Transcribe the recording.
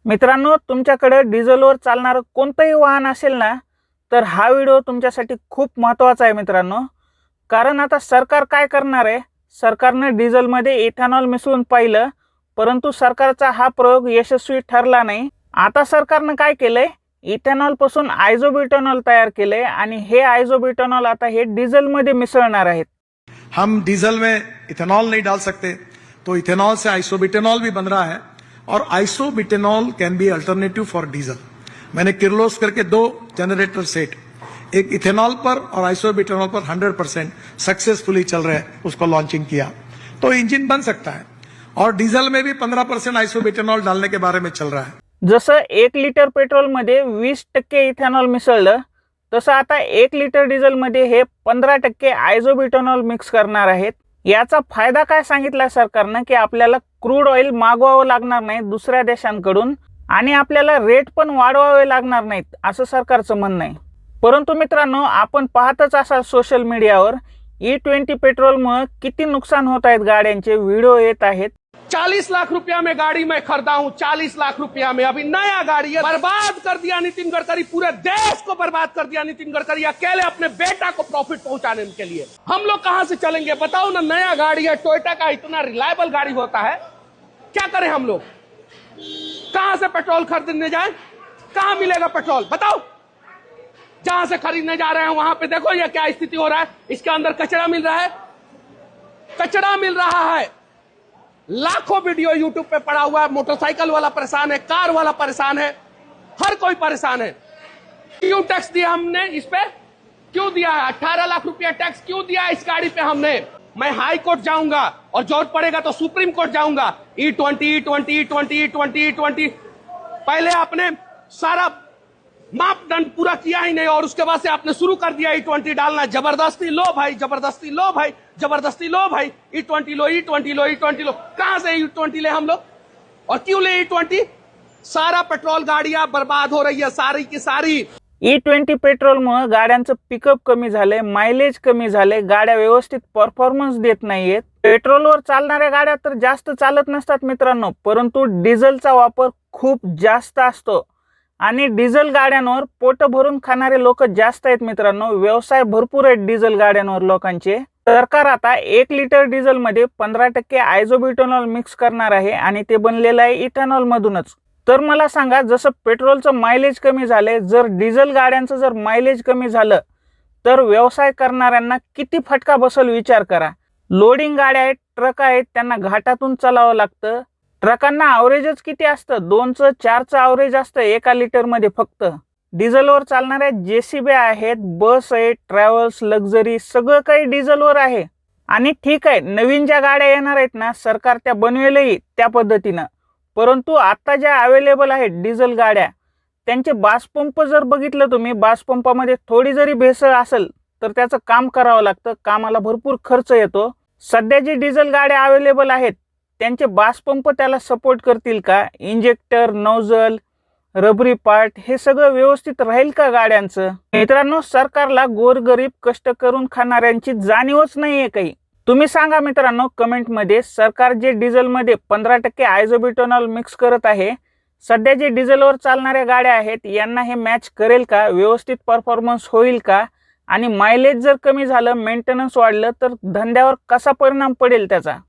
मित्रांनो, तुमच्याकडे डिझेलवर चालणारं कोणतंही वाहन असेल ना, तर हा व्हिडिओ तुमच्यासाठी खूप महत्त्वाचा आहे मित्रांनो. कारण आता सरकार काय करणार आहे? सरकारने डिझेलमध्ये इथेनॉल मिसळून पाहिलं, परंतु सरकारचा हा प्रयोग यशस्वी ठरला नाही. आता सरकारने काय केलंय? इथेनॉलपासून आयझोब्युटेनॉल तयार केलंय आणि हे आयझोब्युटेनॉल आता हे डिझेलमध्ये मिसळणार आहेत. हम डीजल में इथेनॉल नहीं डाल सकते, तो इथेनॉल से आइसोब्यूटेनॉल भी बन रहा है और isobutanol can be alternative for diesel. Maine Kirloskar K 2 generator set, एक इथेनॉल पर और आइसोब्यूटेनॉल पर 100% सक्सेसफुली चल रहे हैं, उसको लॉन्चिंग किया तो इंजन बन सकता है। और डीजल में भी 15% आइसोब्यूटेनॉल डालने के बारे में चल रहा है। जसं 1 लिटर पेट्रोलमध्ये 20% इथेनॉल मिसळलं, तसं आता 1 लिटर डिझेलमध्ये हे 15% आयझोब्युटेनॉल मिक्स करणार आहेत. याचा फायदा काय सांगितला सरकारनं की आपल्याला क्रूड ऑइल मागवावं लागणार नाही दुसऱ्या देशांकडून आणि आपल्याला रेट पण वाढवावे लागणार नाहीत, असं सरकारचं म्हणणं आहे. परंतु मित्रांनो, आपण पाहतच असाल सोशल मीडियावर E20 पेट्रोलमुळे किती नुकसान होत आहेत, गाड्यांचे व्हिडिओ येत आहेत. 40 लाख रुपया में गाड़ी मैं खरीदा हूं, 40 लाख रुपया में अभी नया गाड़ी है। बर्बाद कर दिया नितिन गडकरी, पूरे देश को बर्बाद कर दिया नितिन गडकरी अकेले अपने बेटा को प्रॉफिट पहुंचाने के लिए। हम लोग कहां से चलेंगे बताओ ना? नया गाड़ी है, टोयोटा का इतना रिलायबल गाड़ी होता है, क्या करें हम लोग? कहां से पेट्रोल खरीदने जाए? कहां मिलेगा पेट्रोल बताओ? जहां से खरीदने जा रहे हैं वहां पे देखो ये क्या स्थिति हो रहा है। इसके अंदर कचरा मिल रहा है, कचरा मिल रहा है। लाखों वीडियो यूट्यूब पे पड़ा हुआ है। मोटरसाइकिल वाला परेशान है, कार वाला परेशान है, हर कोई परेशान है। क्यों टैक्स दिया हमने इस पे? क्यों दिया है? 18 लाख रुपया टैक्स क्यों दिया है इस गाड़ी पे हमने? मैं हाई कोर्ट जाऊंगा और जरूरत पड़ेगा तो सुप्रीम कोर्ट जाऊंगा। E20 पहले आपने सारा मापदंड पूरा किया ही नहीं और उसके बाद से आपने शुरू कर दिया E20 डालना। जबरदस्ती लो भाई, जबरदस्ती लो भाई, जबरदस्ती लो भाई। E20 low, E20 low, E20 low. कहां से E20 ले हम लोग और क्यों ले E20? सारा पेट्रोल गाड़ियां बर्बाद हो रही है, सारी की सारी। E20 पेट्रोलमुळे गाड्यांचं पिकअप कमी झालंय, मायलेज कमी झालंय, गाड्या व्यवस्थित परफॉर्मन्स देत नाहीयेत. पेट्रोलवर चालणाऱ्या गाड्या तर जास्त चालत नसतात मित्रांनो, परंतु डिझेलचा वापर खूप जास्त असतो आणि डिझेल गाड्यांवर पोट भरून खाणारे लोक जास्त आहेत मित्रांनो. व्यवसाय भरपूर आहेत डिझेल गाड्यांवर लोकांचे. सरकार आता 1 लिटर डिझेलमध्ये 15% आयझोब्युटेनॉल मिक्स करणार आहे आणि ते बनलेलं आहे इथेनॉल मधूनच. तर मला सांगा, जसं पेट्रोलचं मायलेज कमी झाले, जर डिझेल गाड्यांचं जर मायलेज कमी झालं तर व्यवसाय करणाऱ्यांना किती फटका बसेल विचार करा. लोडिंग गाड्या आहेत, ट्रक आहेत, त्यांना घाटातून चालावं लागतं. ट्रकांना ॲव्हरेजच किती असतं? 2चं 4चं ॲव्हरेज असतं 1 लिटरमध्ये फक्त. डिझेलवर चालणाऱ्या JCB आहेत, बस आहेत, ट्रॅव्हल्स, लक्झरी सगळं काही डिझेलवर आहे. आणि ठीक आहे, नवीन ज्या गाड्या येणार आहेत ना, सरकार त्या बनवेलही त्या पद्धतीनं. परंतु आता ज्या अवेलेबल आहेत डिझेल गाड्या, त्यांचे बासपंप जर बघितलं तुम्ही, बासपंपामध्ये थोडी जरी भेसळ असेल तर त्याचं काम करावं लागतं. कामाला भरपूर खर्च येतो. सध्या जी डिझेल गाड्या अवेलेबल आहेत त्यांचे बासपंप त्याला सपोर्ट करतील का? इंजेक्टर, नोझल, रबरी पार्ट हे सगळं व्यवस्थित राहील का गाड्यांचं? मित्रांनो, सरकारला गोरगरीब कष्ट करून खाणाऱ्यांची जाणीवच नाहीये काही. तुम्ही सांगा मित्रांनो कमेंटमध्ये, सरकार जे डिझेलमध्ये 15% आयझोब्युटेनॉल मिक्स करत आहे, सध्या जे डिझेलवर चालणाऱ्या गाड्या आहेत यांना हे मॅच करेल का? व्यवस्थित परफॉर्मन्स होईल का? आणि मायलेज जर कमी झालं, मेंटेनन्स वाढलं तर धंद्यावर कसा परिणाम पडेल त्याचा?